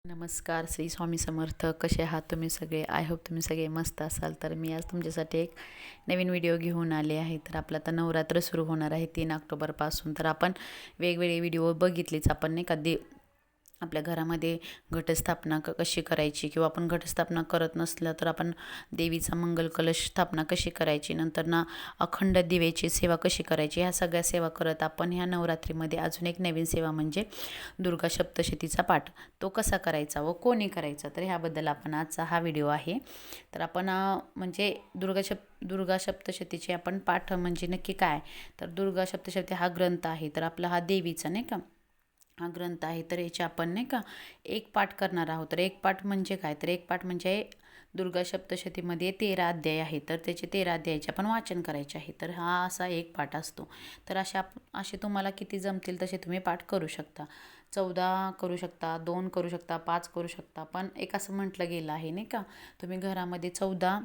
नमस्कार. श्री स्वामी समर्थ. कसे आहात तुम्ही सगळे? आय होप तुम्ही सगळे मस्त असाल. तर मी आज तुमच्यासाठी एक नवीन व्हिडिओ घेऊन आले आहे. तर आपलं आता नवरात्र सुरू होणार आहे 3 ऑक्टोबरपासून. तर आपण वेगवेगळे व्हिडिओ बघितलेच. आपण नाही का आपल्या घरामध्ये घटस्थापना कशी करायची, किंवा आपण घटस्थापना करत नसलं तर आपण देवीचा मंगल कलश स्थापना कशी करायची, नंतर अखंड दिवेची सेवा कशी करायची, ह्या सगळ्या सेवा करत आपण ह्या नवरात्रीमध्ये अजून एक नवीन सेवा म्हणजे दुर्गा सप्तशतीचा पाठ तो कसा करायचा व कोणी करायचा, तर ह्याबद्दल आपण आजचा हा व्हिडिओ आहे. तर आपण म्हणजे दुर्गा सप्तशतीचे आपण पाठ म्हणजे नक्की काय, तर दुर्गा सप्तशती हा ग्रंथ आहे. तर आपला हा देवीचा नाही का हा ग्रंथ आहे. तर याचे आपण नाही का एक पाठ करणार आहोत. तर एक पाठ म्हणजे काय, तर एक पाठ म्हणजे दुर्गा सप्तशतीमध्ये 13 अध्याय आहे. तर त्याचे 13 अध्यायाचे आपण वाचन करायचे आहे. तर हा असा एक पाठ असतो. तर असे तुम्हाला किती जमतील तसे तुम्ही पाठ करू शकता. 14 करू शकता, 2 करू शकता, 5 करू शकता. पण एक असं म्हटलं गेलं आहे नाही का, तुम्ही घरामध्ये 14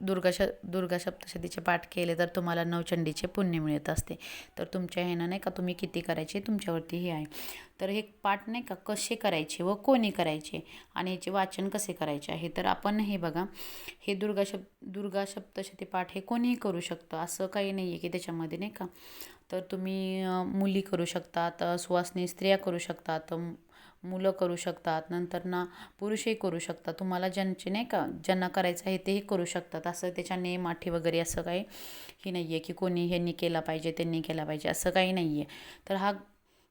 दुर्गा सप्तशतीचे पाठ केले तर तुम्हाला नवचंडीचे पुण्य मिळत असते. तर तुमच्या ह्यानं नाही का तुम्ही किती करायचे तुमच्यावरती हे आहे. तर हे पाठ नाही का कसे करायचे व कोणी करायचे आणि याचे वाचन कसे करायचे आहे. तर आपण हे बघा, हे दुर्गा सप्तशती पाठ हे कोणीही करू शकतं, असं काही नाही आहे की त्याच्यामध्ये नाही का. तर तुम्ही मुली करू शकतात, सुवासिनी स्त्रिया करू शकतात, मुलं करू शकतात, नंतर पुरुषही करू शकतात. तुम्हाला ज्यांचे नाही का ज्यांना करायचं आहे तेही करू शकतात. असं त्याच्या नेम अटी वगैरे असं काही हे नाही आहे की कोणी ह्यांनी केला पाहिजे त्यांनी केला पाहिजे असं काही नाही आहे. तर हा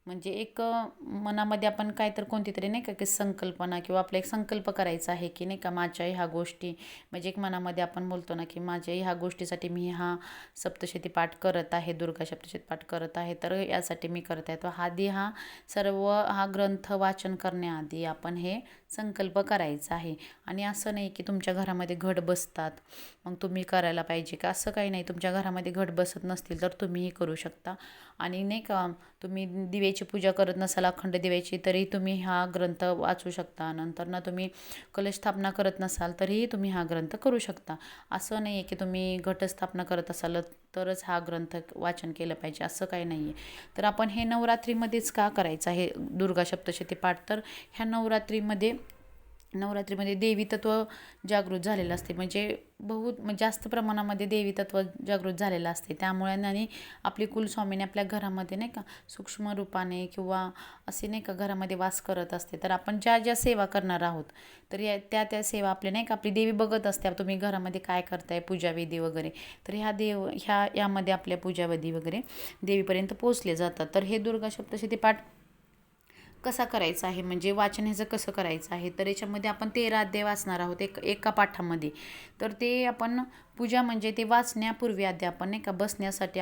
म्हणजे एक मनामध्ये आपण काय तर कोणती तरी नाही का की संकल्पना किंवा आपला एक संकल्प करायचा आहे की नाही का माझ्या ह्या गोष्टी, म्हणजे एक मनामध्ये आपण बोलतो ना की माझ्या ह्या गोष्टीसाठी मी हा सप्तशती पाठ करत आहे, दुर्गा सप्तशती पाठ करत आहे, तर यासाठी मी करत आहे. तर हा ग्रंथ वाचन करण्याआधी आपण हे संकल्प करायचा आहे. आणि असं नाही की तुमच्या घरामध्ये घट बसतात मग तुम्ही करायला पाहिजे का, असं काही नाही. तुमच्या घरामध्ये घट बसत नसतील तर तुम्हीही करू शकता. आणि नाही का तुम्ही दिव्याची पूजा करत नसाल अखंड दिव्याची, तरी तुम्ही हा ग्रंथ वाचू शकता. नंतर तुम्ही कलश स्थापना करत नसाल तरीही तुम्ही हा ग्रंथ करू शकता. असं नाही आहे की तुम्ही घटस्थापना करत असाल तरच हा ग्रंथ वाचन केलं पाहिजे, असं काही नाही आहे. तर आपण हे नवरात्रीमध्येच का करायचं आहे दुर्गा सप्तशती पाठ, तर ह्या नवरात्रीमध्ये देवी तत्व जागृत झालेलं असते. म्हणजे जास्त प्रमाणामध्ये देवी तत्व जागृत झालेलं असते. त्यामुळे आणि आपली कुलस्वामीने आपल्या घरामध्ये नाही का सूक्ष्म रूपाने किंवा असे नाही का घरामध्ये वास करत असते. तर आपण ज्या सेवा करणार आहोत तर त्या सेवा आपल्या नाही का आपली देवी बघत असते. तुम्ही घरामध्ये काय करताय पूजाविधी वगैरे, तर यामध्ये आपल्या पूजाविधी वगैरे देवीपर्यंत पोहोचले जातात. तर हे दुर्गा सप्तशती पाठ कसा करायचा आहे, म्हणजे वाचन ह्याचं कसं करायचं आहे, तर याच्यामध्ये आपण 13 अध्याय वाचणार आहोत एका पाठामध्ये. तर ते आपण पूजा म्हणजे ते वाचण्यापूर्वी आधी आपण नाही का बसण्यासाठी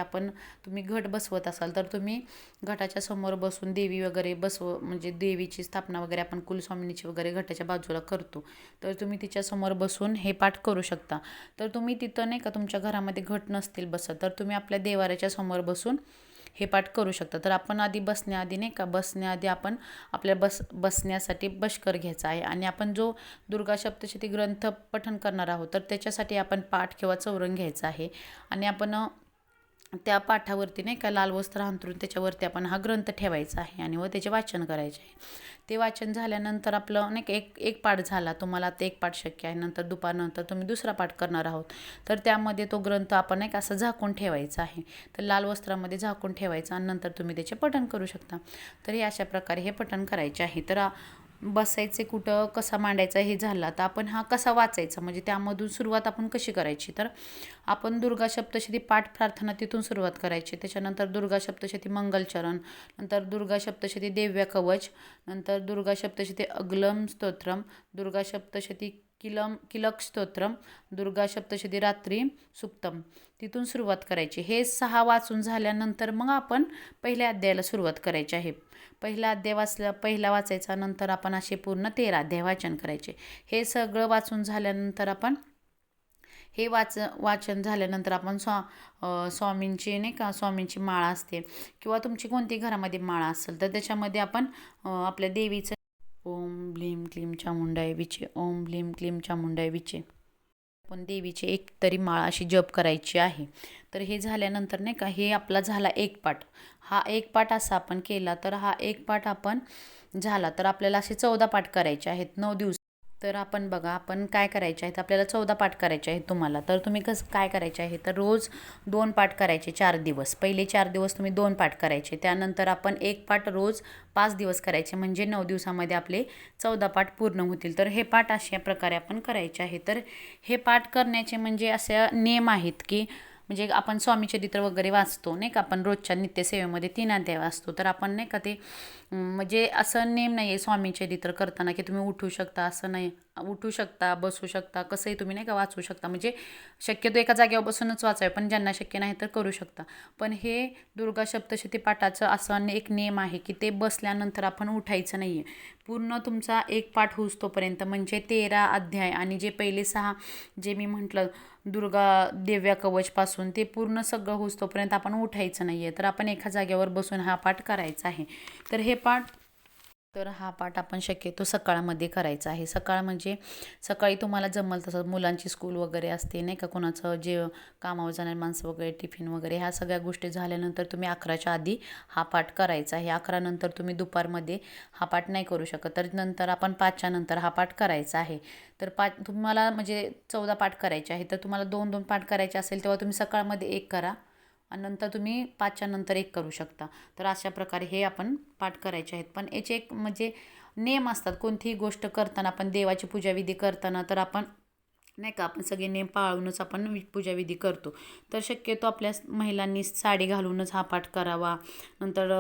तुम्ही घट बसवत असाल तर तुम्ही घटाच्या समोर बसून देवी वगैरे म्हणजे देवीची स्थापना वगैरे आपण कुलस्वामिनीची वगैरे घटाच्या बाजूला करतो. तर तुम्ही तिच्यासमोर बसून हे पाठ करू शकता. तर तुम्ही तिथं नाही का तुमच्या घरामध्ये घट नसतील बसत तर तुम्ही आपल्या देवाऱ्याच्या समोर बसून हे पाठ करू शकता. तर आपण बसण्याआधी आपण आपल्या बसण्यासाठी बशकर घ्यायचा आहे. आणि आपण जो दुर्गा सप्तशती ग्रंथ पठण करणार आहोत तर त्याच्यासाठी आपण पाठ किंवा चौरंग घ्यायचा आहे. आणि आपण त्या पाठावरती नाही का लाल वस्त्र अंथरून त्याच्यावरती आपण हा ग्रंथ ठेवायचा आहे आणि त्याचे वाचन करायचे आहे. ते वाचन झाल्यानंतर आपलं नाही का एक पाठ झाला, तुम्हाला आता एक पाठ शक्य आहे, नंतर दुपारनंतर तुम्ही दुसरा पाठ करणार आहोत तर त्यामध्ये तो ग्रंथ आपण नाही का असं झाकून ठेवायचा आहे. तर लाल वस्त्रामध्ये झाकून ठेवायचा आणि नंतर तुम्ही त्याचे पठण करू शकता. तर हे अशा प्रकारे हे पठण करायचे आहे. तर बसायचे कुठं, कसा मांडायचा हे झालं. तर आपण हा कसा वाचायचा म्हणजे त्यामधून सुरुवात आपण कशी करायची, तर आपण दुर्गा सप्तशती पाठ प्रार्थना तिथून सुरुवात करायची. त्याच्यानंतर दुर्गा सप्तशती मंगलचरण, नंतर दुर्गा सप्तशती दिव्य कवच, नंतर दुर्गा सप्तशती अगलम स्तोत्रम, दुर्गा सप्तशती किलक स्तोत्रम, दुर्गा सप्तशती रात्री सुक्तम, तिथून सुरुवात करायची. हे 6 वाचून झाल्यानंतर मग आपण पहिल्या अध्यायाला सुरुवात करायची आहे. पहिला वाचायचा, नंतर आपण असे पूर्ण 13 अध्याय वाचन करायचे. हे सगळं वाचून झाल्यानंतर आपण हे वाचन झाल्यानंतर आपण स्वामींची नाही का स्वामींची माळा असते किंवा तुमची कोणती घरामध्ये माळा असेल तर त्याच्यामध्ये आपण आपल्या देवीचं ओम ब्लीम क्लीम चामुंडाय विचे, ओम ब्लीम क्लीम चामुंडाय विचे, पण देवीची एक तरी माळ अशी जप करायची आहे. तर हे झाल्यानंतर नाही का, हे आपला झाला एक पाठ. हा एक पाठ असा आपण केला तर हा एक पाठ आपण झाला तर आपल्याला असे 14 पाठ करायचे आहेत 9 दिवस. तर आपण बघा, आपण काय करायचे आहेत, आपल्याला 14 पाठ करायचे आहेत तुम्हाला. तर तुम्ही कसं काय करायचे आहे, तर रोज 2 पाठ करायचे 4 दिवस. पहिले 4 दिवस तुम्ही 2 पाठ करायचे, त्यानंतर आपण एक पाठ रोज 5 दिवस करायचे, म्हणजे 9 दिवसामध्ये आपले 14 पाठ पूर्ण होतील. तर हे पाठ अशा प्रकारे आपण करायचे आहे. तर हे पाठ करण्याचे म्हणजे असे नियम आहेत की, म्हणजे आपण स्वामीचरित्र वगैरे वाचतो नाही का, आपण रोजच्या नित्यसेवेमध्ये 3 अध्याय वाचतो. तर आपण नाही का ते म्हणजे असं नेम नाही आहे स्वामीचरित्र करताना की तुम्ही उठू शकता, असं नाही. उठू शकता, बसू शकता, कसंही तुम्ही नाही का वाचू शकता. म्हणजे शक्यतो एका जागेवर बसूनच वाचावे, पण ज्यांना शक्य नाही तर करू शकता. पण हे दुर्गा सप्तशती पाठाचं असं एक नियम आहे की ते बसल्यानंतर आपण उठायचं नाही आहे. पूर्ण तुमचा एक पाठ होऊस्तोपर्यंत, म्हणजे 13 अध्याय आणि जे पहिले 6 जे मी म्हटलं दुर्गा दिव्या कवचपासून, ते पूर्ण सगळं होऊस्तोपर्यंत आपण उठायचं नाही आहे. तर आपण एका जागेवर बसून हा पाठ करायचा आहे. तर हा पाठ आपण शक्यतो सकाळमध्ये करायचा आहे. सकाळ म्हणजे सकाळी तुम्हाला जमल तसं, मुलांची स्कूल वगैरे असते नाही का, कोणाचं जे कामावर जाणारे माणसं वगैरे, टिफिन वगैरे, ह्या सगळ्या गोष्टी झाल्यानंतर तुम्ही 11च्या आधी हा पाठ करायचा आहे. 11 नंतर तुम्ही दुपारमध्ये हा पाठ नाही करू शकत. तर नंतर आपण 5च्या नंतर हा पाठ करायचा आहे. तर तुम्हाला म्हणजे 14 पाठ करायचे आहे. तर तुम्हाला 2-2 पाठ करायचे असेल तेव्हा तुम्ही सकाळमध्ये एक करा आणि नंतर तुम्ही 5च्या नंतर एक करू शकता. तर अशा प्रकारे हे आपण पाठ करायचे आहेत. पण याचे एक म्हणजे नियम असतात. कोणतीही गोष्ट करताना, आपण देवाची पूजाविधी करताना, तर आपण नाही का, आपण सगळे नियम पाळूनच आपण पूजाविधी करतो. तर शक्यतो आपल्या महिलांनी साडी घालूनच हा पाठ करावा. नंतर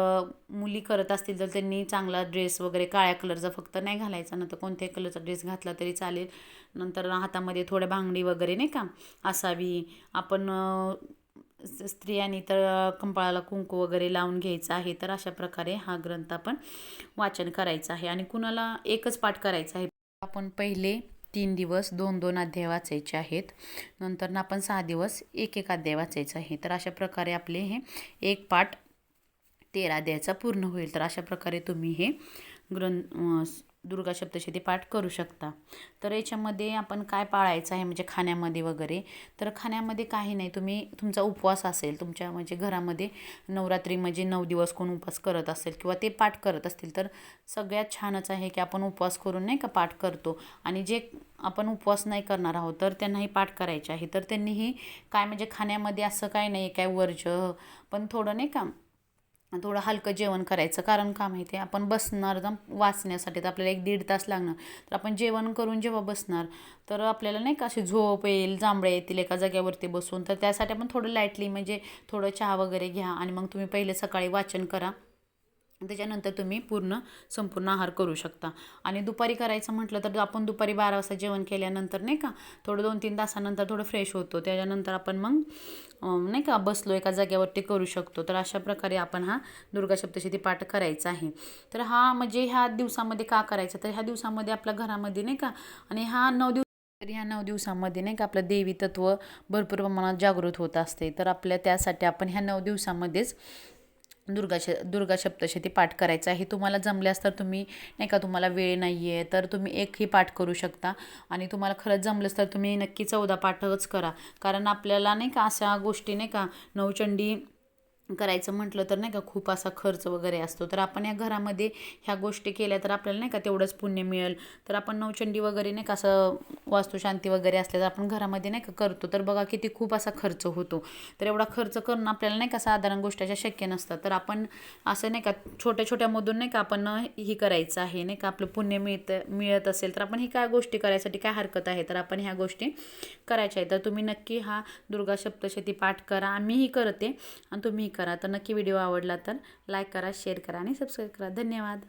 मुली करत असतील तर त्यांनी चांगला ड्रेस वगैरे काळ्या कलरचा फक्त नाही घालायचा, नंतर कोणत्याही कलरचा ड्रेस घातला तरी चालेल. नंतर हातामध्ये थोड्या भांगडी वगैरे नाही का असावी. आपण स्त्रियांनी तर कपाळाला कुंकू वगैरे लावून घ्यायचं आहे. तर अशा प्रकारे हा ग्रंथ आपण वाचन करायचं आहे. आणि कुणाला एकच पाठ करायचा आहे. आपण पहिले 3 दिवस 2-2 अध्याय वाचायचे आहेत. नंतर आपण 6 दिवस 1-1 अध्याय वाचायचं आहे. तर अशा प्रकारे आपले हे एक पाठ 13 अध्यायाचा पूर्ण होईल. तर अशा प्रकारे तुम्ही हे दुर्गा सप्तशती पाठ करू शकता. तर याच्यामध्ये आपण काय पाळायचं आहे म्हणजे खाण्यामध्ये वगैरे, तर खाण्यामध्ये काही नाही. तुम्ही तुमचा उपवास असेल तुमच्या म्हणजे घरामध्ये, नवरात्री म्हणजे 9 दिवस कोण उपवास करत असेल किंवा ते पाठ करत असतील, तर सगळ्यात छानच आहे की आपण उपवास करून नाही का पाठ करतो. आणि जे आपण उपवास नाही करणार आहोत तर त्यांनाही पाठ करायचे आहे. तर त्यांनीही काय म्हणजे खाण्यामध्ये असं काय नाही काय वर्ज्य, पण थोडं नाही का थोडं हलकं जेवण करायचं. कारण का माहिती आहे, आपण बसणार वाचण्यासाठी तर आपल्याला 1-1.5 तास लागणार. तर आपण जेवण करून जेव्हा बसणार तर आपल्याला नाही का अशी झोप येईल, जांभळे येतील एका जाग्यावरती बसून. तर त्यासाठी आपण थोडं लाईटली म्हणजे थोडं चहा वगैरे घ्या आणि मग तुम्ही पहिले सकाळी वाचन करा. त्याच्यानंतर तुम्ही संपूर्ण आहार करू शकता. आणि दुपारी करायचं म्हटलं तर आपण दुपारी 12 वाजता जेवण केल्यानंतर नाही का थोडं 2-3 तासानंतर थोडं फ्रेश होतो. त्याच्यानंतर आपण मग नाही का बसलो एका जाग्यावरती करू शकतो. तर अशा प्रकारे आपण हा दुर्गा सप्तशती पाठ करायचा आहे. तर हा म्हणजे ह्या दिवसामध्ये का करायचा, तर ह्या दिवसामध्ये आपल्या घरामध्ये नाही का, आणि हा 9 दिवस, तर ह्या 9 दिवसामध्ये नाही का आपलं देवी तत्व भरपूर प्रमाणात जागृत होत असते. तर आपल्या त्यासाठी आपण ह्या 9 दिवसामध्येच दुर्गा सप्तशती पाठ करायचा आहे. तुम्हाला जमल्यास तर तुम्ही नाही का, तुम्हाला वेळ नाही आहे तर तुम्ही एकही पाठ करू शकता. आणि तुम्हाला खरंच जमलंच तर तुम्ही नक्की 14 पाठच करा. कारण आपल्याला नाही का अशा गोष्टी नाही का, नवचंडी करायचं म्हटलं तर नाही का खूप असा खर्च वगैरे असतो. तर आपण या घरामध्ये ह्या गोष्टी केल्या तर आपल्याला नाही का तेवढंच पुण्य मिळेल. तर आपण नवचंडी वगैरे नाही का असं वास्तुशांती वगैरे असल्या तर आपण घरामध्ये नाही का करतो. तर बघा किती खूप असा खर्च होतो. तर एवढा खर्च करणं आपल्याला नाही का साधारण गोष्टीच्या शक्य नसतं. तर आपण असं नाही का छोट्या छोट्यामधून नाही का आपण ही करायचं आहे नाही का, आपलं पुण्य मिळत असेल तर आपण ही काय गोष्टी करायसाठी काय हरकत आहे. तर आपण ह्या गोष्टी करायच्या आहेत. तर तुम्ही नक्की हा दुर्गा सप्तशती पाठ करा. आम्हीही करते आणि तुम्हीही करा. तर नक्की व्हिडिओ आवडला तर लाईक करा, शेअर करा आणि सबस्क्राईब करा. धन्यवाद.